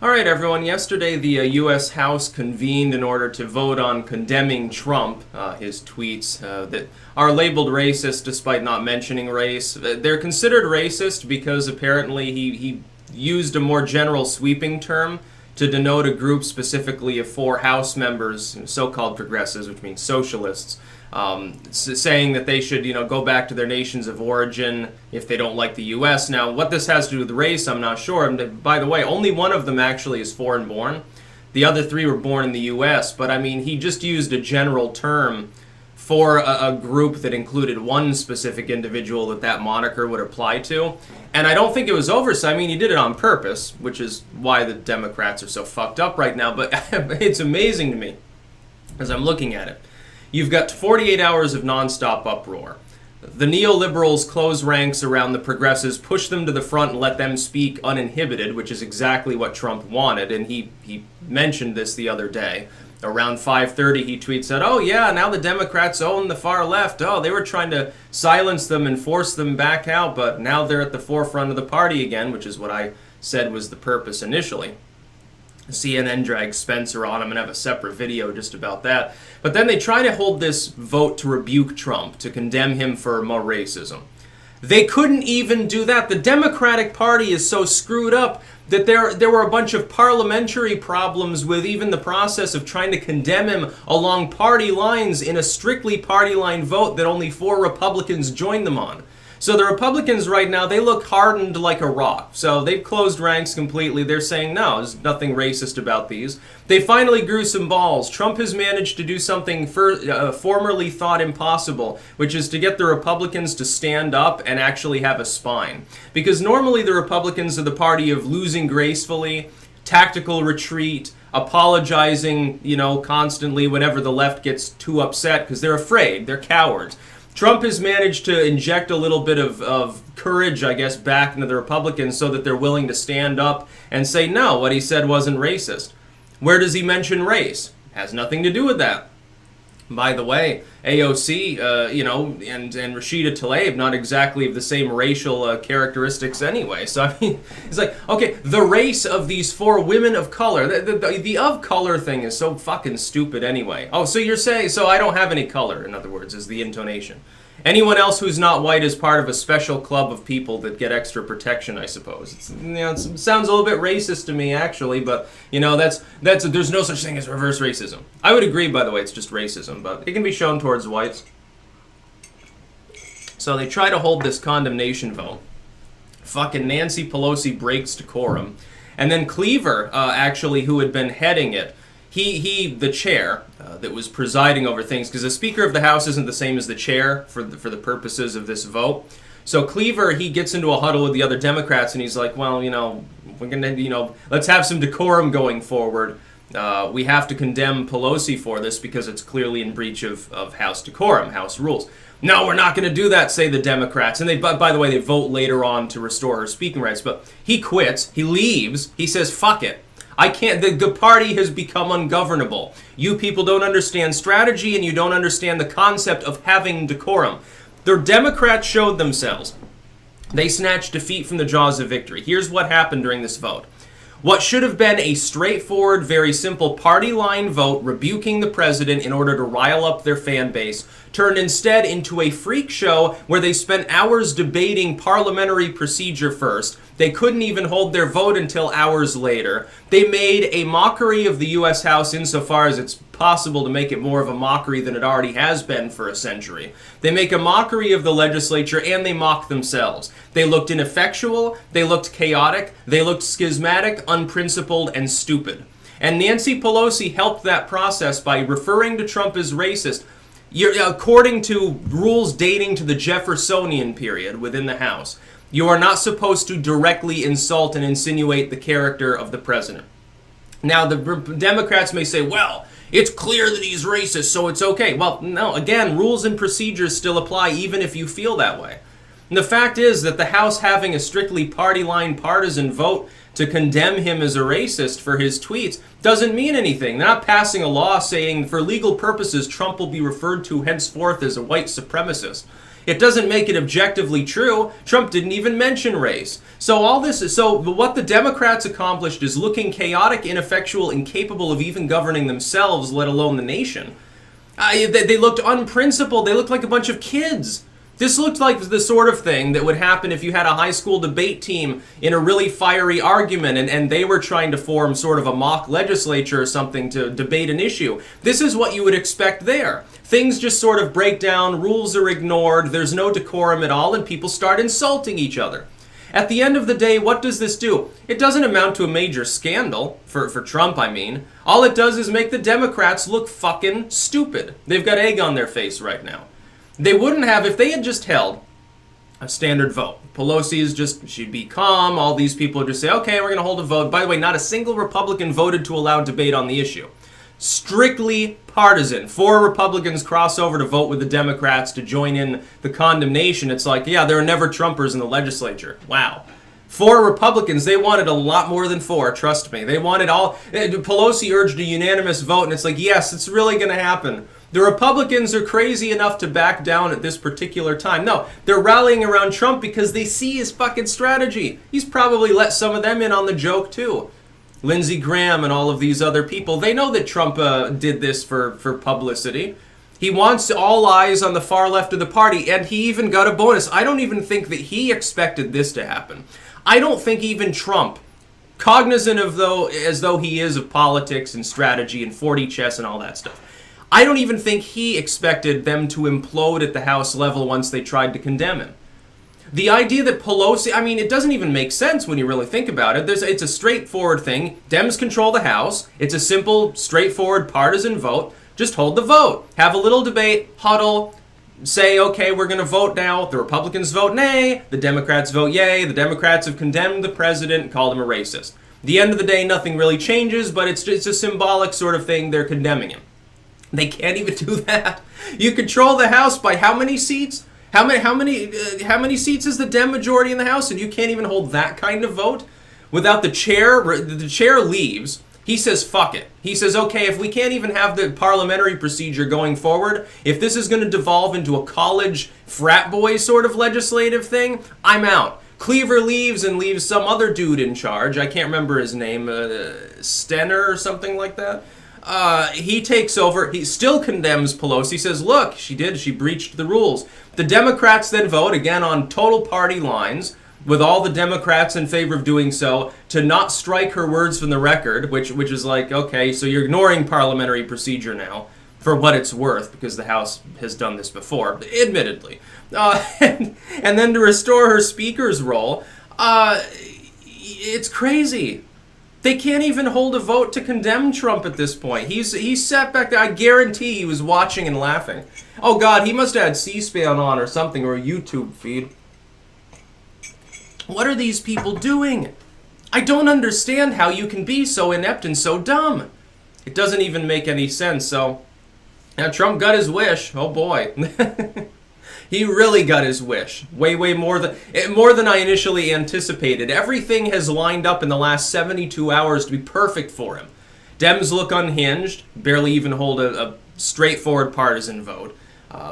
All right, everyone. Yesterday, the U.S. House convened in order to vote on condemning Trump, his tweets that are labeled racist despite not mentioning race. They're considered racist because apparently he used a more general sweeping term to denote a group specifically of 4 House members, so-called progressives, which means socialists, saying that they should, go back to their nations of origin if they don't like the U.S. Now, what this has to do with race, I'm not sure. And by the way, only one of them actually is foreign-born. The other 3 were born in the U.S. But, I mean, he just used a general term for a group that included one specific individual that moniker would apply to. And I don't think it was oversight. I mean, he did it on purpose, which is why the Democrats are so fucked up right now. But it's amazing to me as I'm looking at it. You've got 48 hours of nonstop uproar. The neoliberals close ranks around the progressives, push them to the front and let them speak uninhibited, which is exactly what Trump wanted. And he mentioned this the other day. Around 5:30, he tweets out, "Oh yeah, now the Democrats own the far left. Oh, they were trying to silence them and force them back out, but now they're at the forefront of the party again," which is what I said was the purpose initially. CNN drags Spencer on. I'm going to have a separate video just about that. But then they try to hold this vote to rebuke Trump, to condemn him for more racism. They couldn't even do that. The Democratic Party is so screwed up that there were a bunch of parliamentary problems with even the process of trying to condemn him along party lines in a strictly party line vote that only 4 Republicans joined them on. So the Republicans right now, they look hardened like a rock. So they've closed ranks completely. They're saying, no, there's nothing racist about these. They finally grew some balls. Trump has managed to do something formerly thought impossible, which is to get the Republicans to stand up and actually have a spine. Because normally the Republicans are the party of losing gracefully, tactical retreat, apologizing, constantly whenever the left gets too upset because they're afraid, they're cowards. Trump has managed to inject a little bit of courage, I guess, back into the Republicans so that they're willing to stand up and say, no, what he said wasn't racist. Where does he mention race? Has nothing to do with that. By the way, AOC, and Rashida Tlaib, not exactly of the same racial characteristics anyway. So, I mean, it's like, okay, the race of these 4 women of color, the of color thing is so fucking stupid anyway. Oh, so you're saying, so I don't have any color, in other words, is the intonation. Anyone else who's not white is part of a special club of people that get extra protection, I suppose. It sounds a little bit racist to me, actually, but, there's no such thing as reverse racism. I would agree, by the way, it's just racism, but it can be shown towards whites. So they try to hold this condemnation vote. Fucking Nancy Pelosi breaks decorum. And then Cleaver, actually, who had been heading it, the chair that was presiding over things, because the Speaker of the House isn't the same as the chair for the purposes of this vote. So Cleaver, he gets into a huddle with the other Democrats, and he's like, well, we're going to, let's have some decorum going forward. We have to condemn Pelosi for this because it's clearly in breach of House decorum, House rules. No, we're not going to do that, say the Democrats. And by the way, they vote later on to restore her speaking rights. But he quits. He leaves. He says, fuck it. I can't, the party has become ungovernable. You people don't understand strategy and you don't understand the concept of having decorum. The Democrats showed themselves. They snatched defeat from the jaws of victory. Here's what happened during this vote. What should have been a straightforward, very simple party line vote rebuking the president in order to rile up their fan base turned instead into a freak show where they spent hours debating parliamentary procedure first. They couldn't even hold their vote until hours later. They made a mockery of the U.S. House insofar as it's possible to make it more of a mockery than it already has been for a century. They make a mockery of the legislature and they mock themselves. They looked ineffectual, they looked chaotic, they looked schismatic, unprincipled, and stupid. And Nancy Pelosi helped that process by referring to Trump as racist. According to rules dating to the Jeffersonian period within the House, you are not supposed to directly insult and insinuate the character of the president. Now, the Democrats may say, well, it's clear that he's racist, so it's okay. Well, no, again, rules and procedures still apply even if you feel that way. And the fact is that the House having a strictly party line partisan vote to condemn him as a racist for his tweets doesn't mean anything. They're not passing a law saying for legal purposes Trump will be referred to henceforth as a white supremacist. It doesn't make it objectively true. Trump didn't even mention race. So what the Democrats accomplished is looking chaotic, ineffectual, incapable of even governing themselves, let alone the nation. They looked unprincipled. They looked like a bunch of kids. This looked like the sort of thing that would happen if you had a high school debate team in a really fiery argument and they were trying to form sort of a mock legislature or something to debate an issue. This is what you would expect there. Things just sort of break down, rules are ignored, there's no decorum at all, and people start insulting each other. At the end of the day, what does this do? It doesn't amount to a major scandal, for Trump, I mean. All it does is make the Democrats look fucking stupid. They've got egg on their face right now. They wouldn't have if they had just held a standard vote. She'd be calm. All these people would just say, okay, we're going to hold a vote. By the way, not a single Republican voted to allow debate on the issue. Strictly partisan. 4 Republicans cross over to vote with the Democrats to join in the condemnation. It's like, yeah, there are never Trumpers in the legislature. Wow. 4 Republicans, they wanted a lot more than 4, trust me. They wanted all... Pelosi urged a unanimous vote, and it's like, yes, it's really going to happen. The Republicans are crazy enough to back down at this particular time. No, they're rallying around Trump because they see his fucking strategy. He's probably let some of them in on the joke, too. Lindsey Graham and all of these other people, they know that Trump did this for publicity. He wants all eyes on the far left of the party, and he even got a bonus. I don't even think that he expected this to happen. I don't think even Trump, cognizant of as though he is of politics and strategy and 4D chess and all that stuff, I don't even think he expected them to implode at the House level once they tried to condemn him. The idea that Pelosi, I mean, it doesn't even make sense when you really think about it. It's a straightforward thing. Dems control the House. It's a simple, straightforward, partisan vote. Just hold the vote. Have a little debate, huddle, say, okay, we're going to vote now. The Republicans vote nay. The Democrats vote yay. The Democrats have condemned the president and called him a racist. At the end of the day, nothing really changes, but it's a symbolic sort of thing. They're condemning him. They can't even do that. You control the House by how many seats? How many seats is the Dem majority in the House? And you can't even hold that kind of vote without the chair. The chair leaves. He says, fuck it. He says, okay, if we can't even have the parliamentary procedure going forward, if this is going to devolve into a college frat boy sort of legislative thing, I'm out. Cleaver leaves and leaves some other dude in charge. I can't remember his name, Stenner or something like that. He takes over. He still condemns Pelosi. Says, look, she breached the rules. The Democrats then vote, again on total party lines, with all the Democrats in favor of doing so, to not strike her words from the record, which is like, okay, so you're ignoring parliamentary procedure now, for what it's worth, because the House has done this before, admittedly. And then to restore her speaker's role, it's crazy. They can't even hold a vote to condemn Trump at this point. He's sat back there. I guarantee he was watching and laughing. Oh, God, he must have had C-SPAN on or something, or a YouTube feed. What are these people doing? I don't understand how you can be so inept and so dumb. It doesn't even make any sense, so... Now, Trump got his wish. Oh, boy. He really got his wish. Way more than I initially anticipated. Everything has lined up in the last 72 hours to be perfect for him. Dems look unhinged, barely even hold a straightforward partisan vote.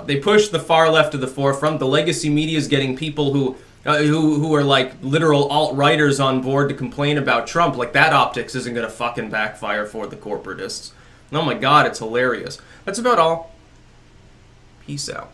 They push the far left to the forefront. The legacy media is getting people who are like literal alt-righters on board to complain about Trump. Like, that optics isn't going to fucking backfire for the corporatists. Oh my God, it's hilarious. That's about all. Peace out.